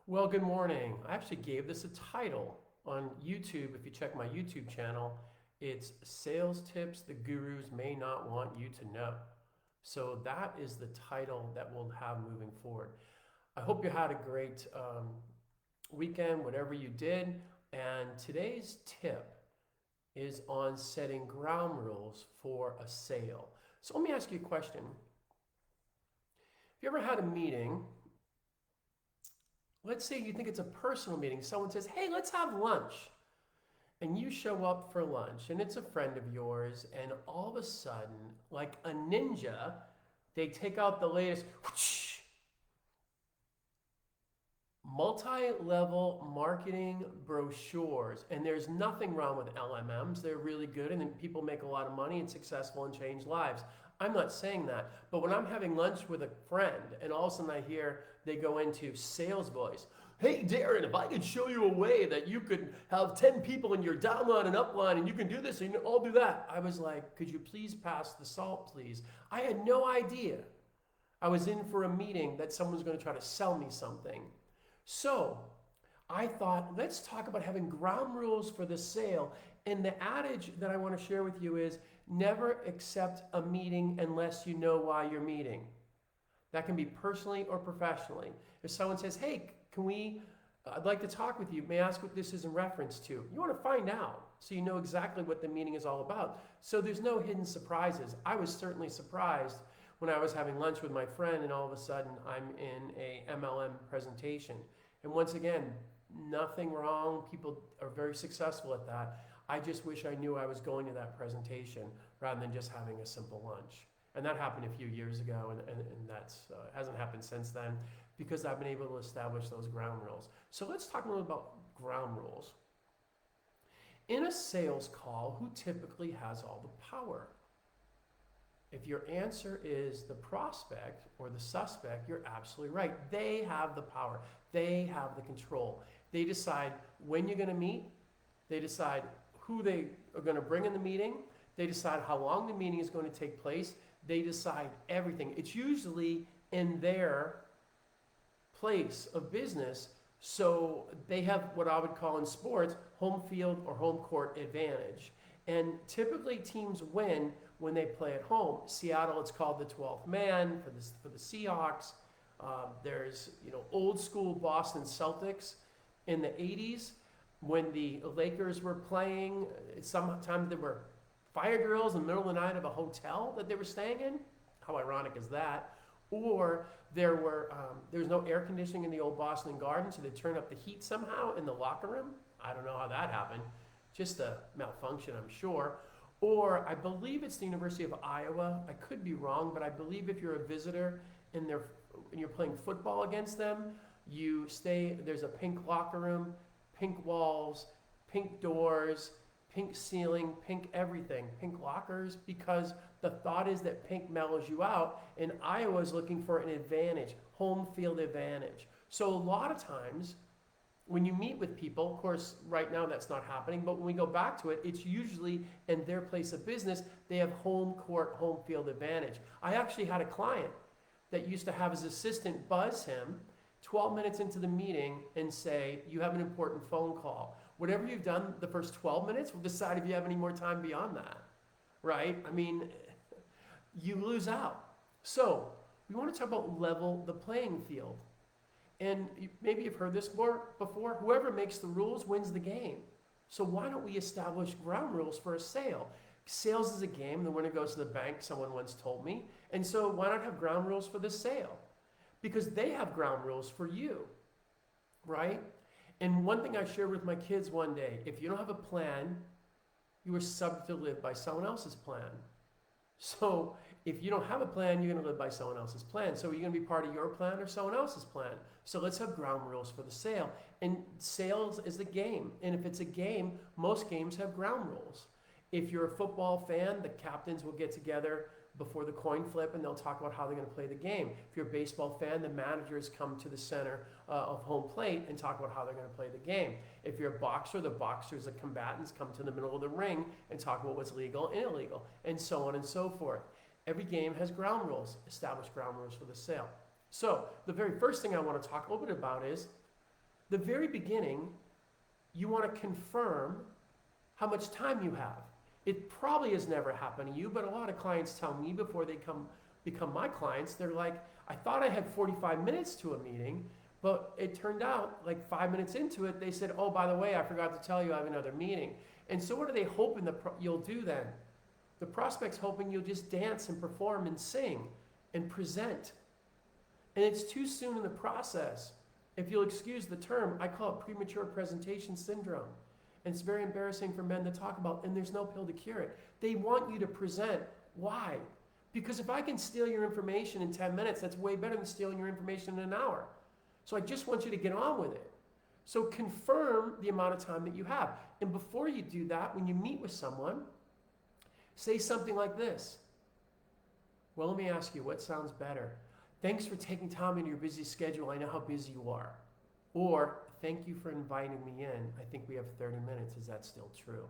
Well, good morning. I actually gave this a title on YouTube. If you check my YouTube channel, it's Sales Tips the Gurus May Not Want You to Know. So that is the title that we'll have moving forward. I hope you had a great weekend, whatever you did. And today's tip is on setting ground rules for a sale. So let me ask you a question. Have you ever had a meeting? Let's say you think it's a personal meeting. Someone says, hey, let's have lunch. And you show up for lunch, and it's a friend of yours, and all of a sudden, like a ninja, they take out the latest whoosh, multi-level marketing brochures. And there's nothing wrong with LMMs. They're really good, and then people make a lot of money and successful and change lives. I'm not saying that, but when I'm having lunch with a friend and all of a sudden I hear they go into sales voice, hey Darren, if I could show you a way that you could have 10 people in your downline and upline and you can do this and I'll do that, I was like, could you please pass the salt, please? I had no idea I was in for a meeting that someone was going to try to sell me something. So I thought, let's talk about having ground rules for the sale. And the adage that I want to share with you is never accept a meeting unless you know why you're meeting. That can be personally or professionally. If someone says, hey, I'd like to talk with you. May I ask what this is in reference to? You want to find out so you know exactly what the meeting is all about. So there's no hidden surprises. I was certainly surprised when I was having lunch with my friend and all of a sudden I'm in a MLM presentation. And once again, nothing wrong. People are very successful at that. I just wish I knew I was going to that presentation rather than just having a simple lunch. And that happened a few years ago, and that hasn't happened since then because I've been able to establish those ground rules. So let's talk a little about ground rules. In a sales call, who typically has all the power? If your answer is the prospect or the suspect, you're absolutely right. They have the power. They have the control. They decide when you're going to meet. They decide who they are going to bring in the meeting. They decide how long the meeting is going to take place. They decide everything. It's usually in their place of business, so they have what I would call in sports home field or home court advantage. And typically teams win when they play at home. Seattle, it's called the 12th man for the Seahawks. There's old school Boston Celtics in the 80s when the Lakers were playing. Sometimes there were fire drills in the middle of the night of a hotel that they were staying in. How ironic is that? Or there was no air conditioning in the old Boston Garden, so they turned up the heat somehow in the locker room. I don't know how that happened. Just a malfunction, I'm sure. Or I believe it's the University of Iowa. I could be wrong, but I believe if you're a visitor and you're playing football against them, there's a pink locker room, pink walls, pink doors, pink ceiling, pink everything, pink lockers, because the thought is that pink mellows you out, and Iowa's looking for an advantage, home field advantage. So a lot of times, when you meet with people, of course, right now that's not happening, but when we go back to it, it's usually in their place of business, they have home court, home field advantage. I actually had a client that used to have his assistant buzz him 12 minutes into the meeting and say, you have an important phone call. Whatever you've done the first 12 minutes, we'll decide if you have any more time beyond that, right? I mean, you lose out. So we want to talk about level the playing field. And maybe you've heard this before. Whoever makes the rules wins the game. So why don't we establish ground rules for a sale? Sales is a game. The winner goes to the bank, someone once told me. And so why not have ground rules for the sale? Because they have ground rules for you, right? And one thing I shared with my kids one day, if you don't have a plan, you are subject to live by someone else's plan. So if you don't have a plan, you're going to live by someone else's plan. So are you going to be part of your plan or someone else's plan? So let's have ground rules for the sale. And sales is a game. And if it's a game, most games have ground rules. If you're a football fan, the captains will get together before the coin flip and they'll talk about how they're going to play the game. If you're a baseball fan, the managers come to the center of home plate and talk about how they're going to play the game. If you're a boxer, the boxers, the combatants come to the middle of the ring and talk about what's legal and illegal, and so on and so forth. Every game has ground rules, established ground rules for the sale. So the very first thing I want to talk a little bit about is The very beginning, you want to confirm how much time you have. It probably has never happened to you, but a lot of clients tell me before they become my clients, they're like, I thought I had 45 minutes to a meeting, but it turned out like 5 minutes into it, they said, oh, by the way, I forgot to tell you I have another meeting. And so what are they hoping you'll do then? The prospect's hoping you'll just dance and perform and sing and present. And it's too soon in the process. If you'll excuse the term, I call it premature presentation syndrome. And it's very embarrassing for men to talk about, and there's no pill to cure it. They want you to present. Why? Because if I can steal your information in 10 minutes, that's way better than stealing your information in an hour. So I just want you to get on with it. So confirm the amount of time that you have. And before you do that, when you meet with someone, say something like this. Well, let me ask you, what sounds better? Thanks for taking time in your busy schedule. I know how busy you are. Or, thank you for inviting me in. I think we have 30 minutes. Is that still true?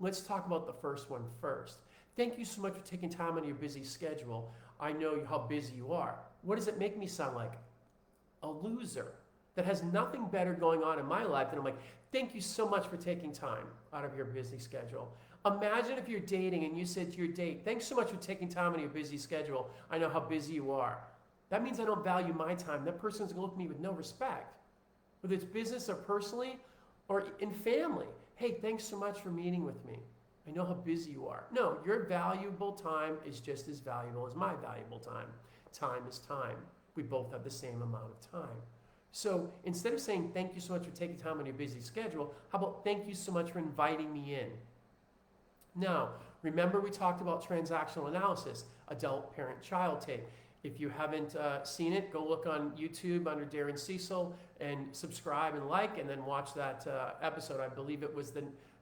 Let's talk about the first one first. Thank you so much for taking time on your busy schedule. I know how busy you are. What does it make me sound like? A loser that has nothing better going on in my life than I'm like, thank you so much for taking time out of your busy schedule. Imagine if you're dating and you said to your date, thanks so much for taking time on your busy schedule. I know how busy you are. That means I don't value my time. That person's going to look at me with no respect. Whether it's business or personally or in family. Hey, thanks so much for meeting with me. I know how busy you are. No, your valuable time is just as valuable as my valuable time. Time is time. We both have the same amount of time. So instead of saying thank you so much for taking time on your busy schedule, how about thank you so much for inviting me in? Now, remember we talked about transactional analysis, adult parent-child tape. If you haven't seen it, go look on YouTube under Darren Cecil and subscribe and like, and then watch that episode. I believe it was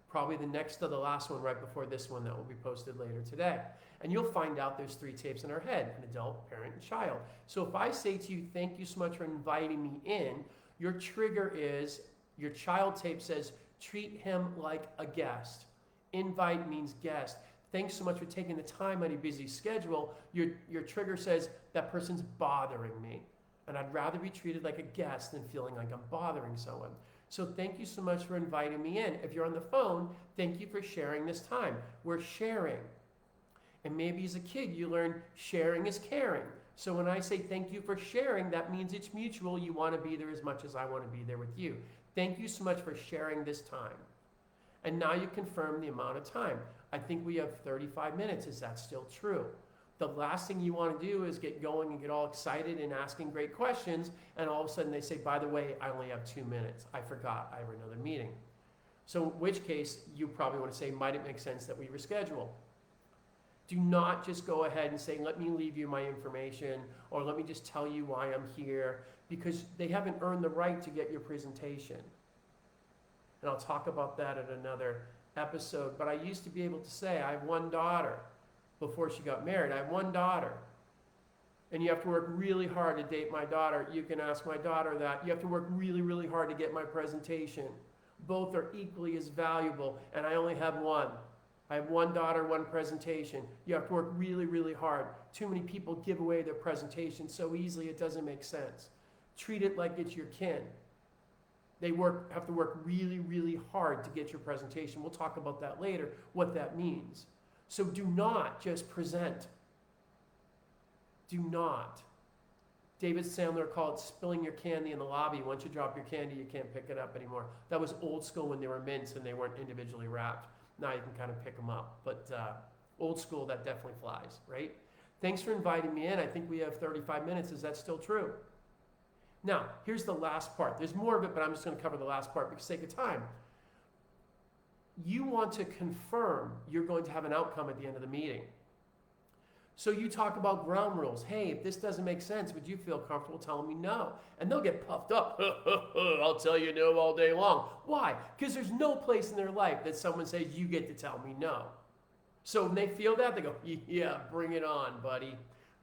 probably the next to the last one right before this one that will be posted later today. And you'll find out there's 3 tapes in our head, an adult, parent, and child. So if I say to you, thank you so much for inviting me in, your trigger is, your child tape says, treat him like a guest. Invite means guest. Thanks so much for taking the time on your busy schedule. Your trigger says, that person's bothering me. And I'd rather be treated like a guest than feeling like I'm bothering someone. So thank you so much for inviting me in. If you're on the phone, thank you for sharing this time. We're sharing. And maybe as a kid, you learn sharing is caring. So when I say thank you for sharing, that means it's mutual. You want to be there as much as I want to be there with you. Thank you so much for sharing this time. And now you confirm the amount of time. I think we have 35 minutes. Is that still true? The last thing you want to do is get going and get all excited and asking great questions, and all of a sudden they say, by the way, I only have 2 minutes. I forgot, I have another meeting. So in which case, you probably want to say, might it make sense that we reschedule? Do not just go ahead and say, let me leave you my information, or let me just tell you why I'm here, because they haven't earned the right to get your presentation. And I'll talk about that at another episode, but I used to be able to say, I have one daughter. Before she got married, I have one daughter. And you have to work really hard to date my daughter. You can ask my daughter that. You have to work really, really hard to get my presentation. Both are equally as valuable, and I only have one. I have one daughter, one presentation. You have to work really, really hard. Too many people give away their presentation so easily it doesn't make sense. Treat it like it's your kin. They have to work really, really hard to get your presentation. We'll talk about that later, what that means. So do not just present. Do not. David Sandler called it spilling your candy in the lobby. Once you drop your candy, you can't pick it up anymore. That was old school when they were mints and they weren't individually wrapped. Now you can kind of pick them up. But old school, that definitely flies, right? Thanks for inviting me in. I think we have 35 minutes. Is that still true? Now, here's the last part. There's more of it, but I'm just going to cover the last part because sake of time. You want to confirm you're going to have an outcome at the end of the meeting. So you talk about ground rules. Hey, if this doesn't make sense, would you feel comfortable telling me no? And they'll get puffed up. I'll tell you no all day long. Why? Because there's no place in their life that someone says, you get to tell me no. So when they feel that, they go, yeah, bring it on, buddy.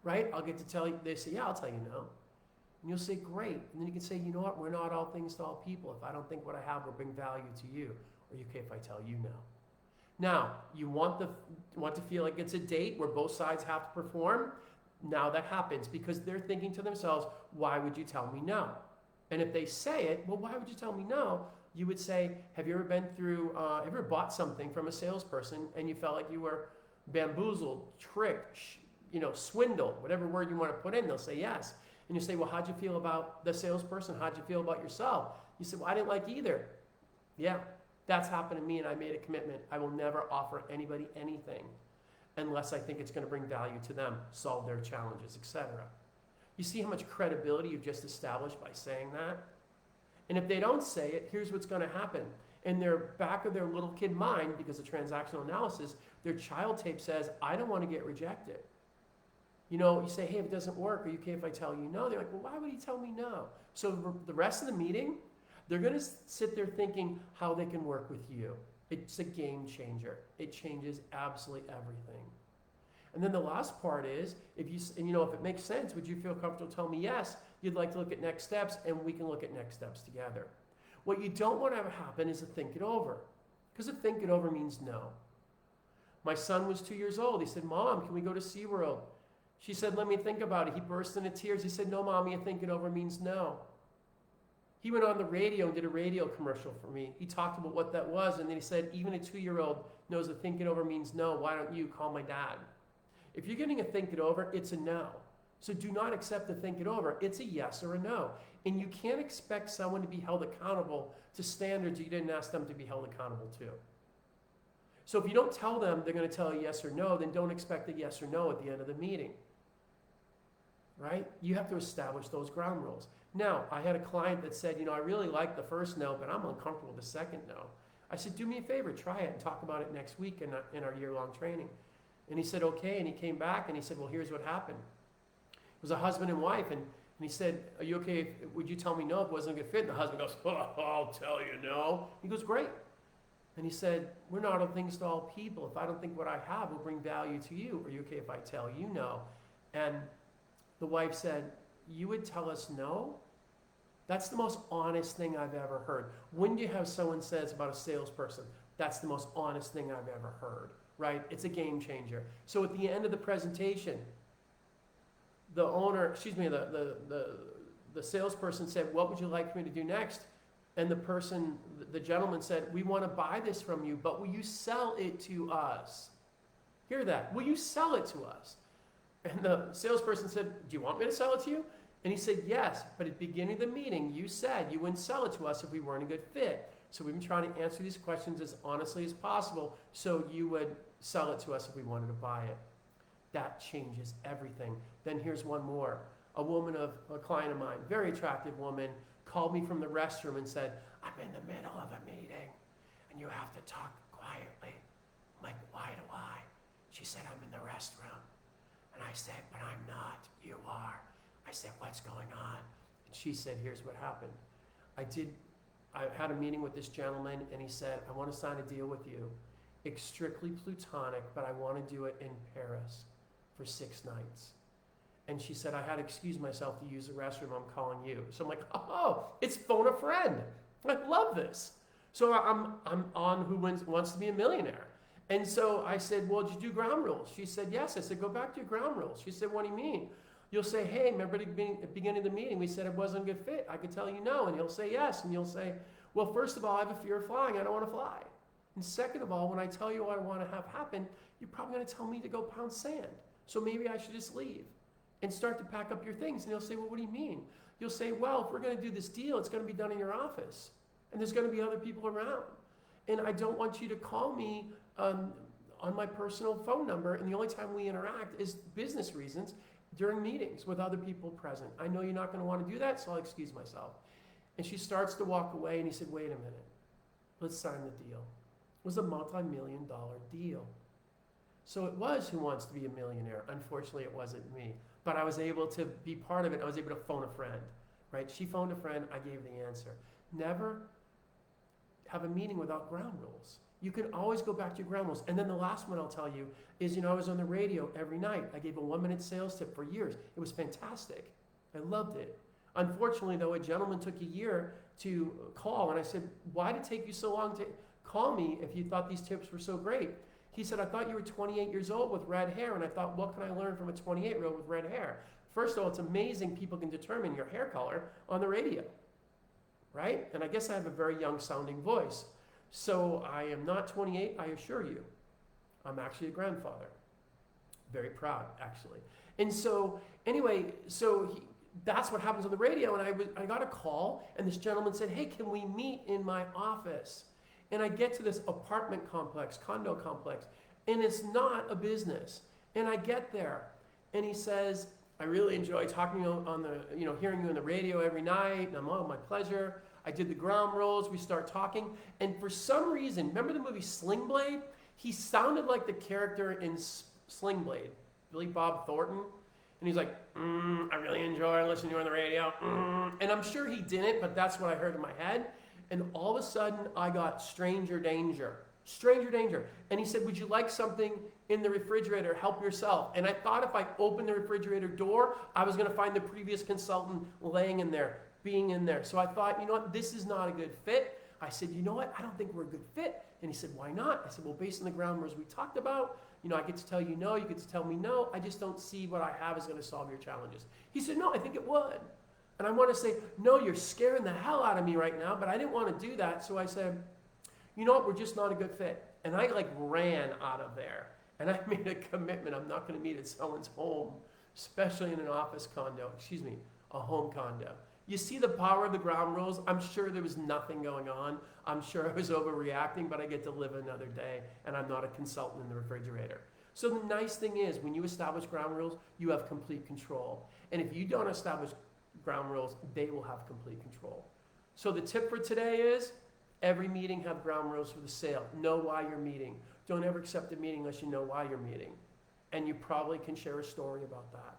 Right? I'll get to tell you. They say, yeah, I'll tell you no. And you'll say, great. And then you can say, you know what? We're not all things to all people. If I don't think what I have will bring value to you, are you okay if I tell you no? Now, you want to feel like it's a date where both sides have to perform. Now that happens because they're thinking to themselves, why would you tell me no? And if they say it, well, why would you tell me no? You would say, have you ever been through, have you ever bought something from a salesperson and you felt like you were bamboozled, tricked, swindled, whatever word you want to put in? They'll say yes. And you say, well, how'd you feel about the salesperson? How'd you feel about yourself? You say, well, I didn't like either. Yeah, that's happened to me, and I made a commitment. I will never offer anybody anything unless I think it's going to bring value to them, solve their challenges, etc. You see how much credibility you've just established by saying that? And if they don't say it, here's what's going to happen. In their back of their little kid mind, because of transactional analysis, their child tape says, I don't want to get rejected. You say, hey, if it doesn't work, are you okay if I tell you no? They're like, well, why would he tell me no? So the rest of the meeting, they're going to sit there thinking how they can work with you. It's a game changer. It changes absolutely everything. And then the last part is, if it makes sense, would you feel comfortable telling me yes, you'd like to look at next steps, and we can look at next steps together. What you don't want to have happen is to think it over, because to think it over means no. My son was 2 years old. He said, Mom, can we go to SeaWorld? She said, let me think about it. He burst into tears. He said, no, Mommy, think it over means no. He went on the radio and did a radio commercial for me. He talked about what that was, and then he said, even a 2-year-old knows that think it over means no. Why don't you call my dad? If you're getting a think it over, it's a no. So do not accept the think it over. It's a yes or a no. And you can't expect someone to be held accountable to standards you didn't ask them to be held accountable to. So if you don't tell them they're going to tell a yes or no, then don't expect a yes or no at the end of the meeting. Right? You have to establish those ground rules. Now, I had a client that said, I really like the first no, but I'm uncomfortable with the second no. I said, do me a favor, try it and talk about it next week in our year-long training. And he said, okay, and he came back and he said, well, here's what happened. It was a husband and wife, and he said, are you okay, would you tell me no if it wasn't a good fit? And the husband goes, oh, I'll tell you no. He goes, great. And he said, we're not all things to all people. If I don't think what I have will bring value to you, are you okay if I tell you no? And the wife said, you would tell us no? That's the most honest thing I've ever heard. When do you have someone says about a salesperson, that's the most honest thing I've ever heard, right? It's a game changer. So at the end of the presentation, the salesperson said, what would you like me to do next? And the gentleman said, we want to buy this from you, but will you sell it to us? Hear that. Will you sell it to us? And the salesperson said, do you want me to sell it to you? And he said, yes, but at the beginning of the meeting, you said you wouldn't sell it to us if we weren't a good fit. So we've been trying to answer these questions as honestly as possible so you would sell it to us if we wanted to buy it. That changes everything. Then here's one more. A client of mine, very attractive woman, called me from the restroom and said, I'm in the middle of a meeting and you have to talk quietly. I'm like, why do I? She said, I'm in the restroom. And I said, but I'm not, you are. I said, what's going on? And she said, here's what happened. I had a meeting with this gentleman and he said, I want to sign a deal with you. It's strictly platonic, but I want to do it in Paris for 6 nights. And she said, I had to excuse myself to use the restroom, I'm calling you. So I'm like, oh, it's phone a friend. I love this. So I'm on Who Wants to Be a Millionaire. And so I said, well, did you do ground rules? She said, yes. I said, go back to your ground rules. She said, what do you mean? You'll say, hey, remember at the beginning of the meeting, we said it wasn't a good fit. I could tell you no. And he'll say yes. And you'll say, well, first of all, I have a fear of flying. I don't want to fly. And second of all, when I tell you what I want to have happen, you're probably going to tell me to go pound sand. So maybe I should just leave and start to pack up your things. And he'll say, well, what do you mean? You'll say, well, if we're going to do this deal, it's going to be done in your office. And there's going to be other people around. And I don't want you to call me on my personal phone number. And the only time we interact is business reasons during meetings with other people present. I know you're not going to want to do that, so I'll excuse myself. And she starts to walk away, and he said, wait a minute. Let's sign the deal. It was a multi-million-dollar deal. So it was Who Wants to Be a Millionaire. Unfortunately, it wasn't me. But I was able to be part of it. I was able to phone a friend, right? She phoned a friend. I gave the answer. Never have a meeting without ground rules. You can always go back to your ground rules. And then the last one I'll tell you is, I was on the radio every night. I gave a 1-minute sales tip for years. It was fantastic. I loved it. Unfortunately, though, a gentleman took a year to call. And I said, why did it take you so long to call me if you thought these tips were so great? He said, I thought you were 28 years old with red hair. And I thought, what can I learn from a 28-year-old with red hair? First of all, it's amazing people can determine your hair color on the radio. right? And I guess I have a very young sounding voice. So I am not 28, I assure you. I'm actually a grandfather. Very proud, actually. And so, anyway, that's what happens on the radio. And I got a call, and this gentleman said, hey, can we meet in my office? And I get to this apartment complex, condo complex, and it's not a business. And I get there, and he says, I really enjoy talking on the, hearing you on the radio every night, and my pleasure. I did the ground rules, we start talking, and for some reason, remember the movie Sling Blade? He sounded like the character in Sling Blade, Billy Bob Thornton. And he's like, I really enjoy listening to you on the radio. And I'm sure he didn't, but that's what I heard in my head. And all of a sudden, I got stranger danger. Stranger danger. And he said, would you like something in the refrigerator? Help yourself. And I thought if I opened the refrigerator door, I was going to find the previous consultant laying in there, being in there. So I thought, you know what, this is not a good fit. I said, you know what, I don't think we're a good fit. And he said, why not? I said, well, based on the ground rules we talked about, I get to tell you no, you get to tell me no. I just don't see what I have is going to solve your challenges. He said, no, I think it would. And I want to say, no, you're scaring the hell out of me right now, but I didn't want to do that. So I said, you know what, we're just not a good fit. And I ran out of there. And I made a commitment, I'm not going to meet at someone's home, especially in an office condo, a home condo. You see the power of the ground rules? I'm sure there was nothing going on. I'm sure I was overreacting, but I get to live another day, and I'm not a consultant in the refrigerator. So the nice thing is, when you establish ground rules, you have complete control. And if you don't establish ground rules, they will have complete control. So the tip for today is, every meeting have ground rules for the sale. Know why you're meeting. Don't ever accept a meeting unless you know why you're meeting. And you probably can share a story about that.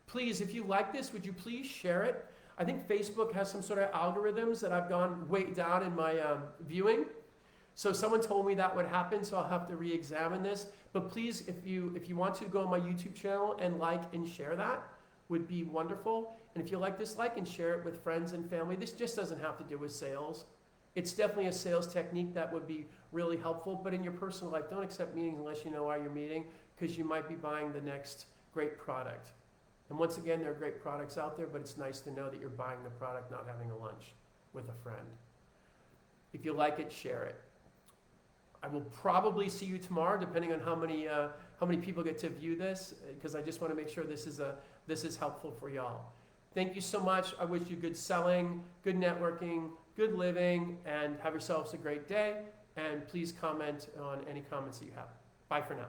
Please, if you like this, would you please share it? I think Facebook has some sort of algorithms that I've gone way down in my viewing. So someone told me that would happen, so I'll have to re-examine this. But please, if you want to, go on my YouTube channel and like and share that, would be wonderful. And if you like this, like and share it with friends and family. This just doesn't have to do with sales. It's definitely a sales technique that would be really helpful. But in your personal life, don't accept meetings unless you know why you're meeting, because you might be buying the next great product. And once again, there are great products out there, but it's nice to know that you're buying the product, not having a lunch with a friend. If you like it, share it. I will probably see you tomorrow, depending on how many people get to view this, because I just want to make sure this is helpful for y'all. Thank you so much. I wish you good selling, good networking, good living, and have yourselves a great day. And please comment on any comments that you have. Bye for now.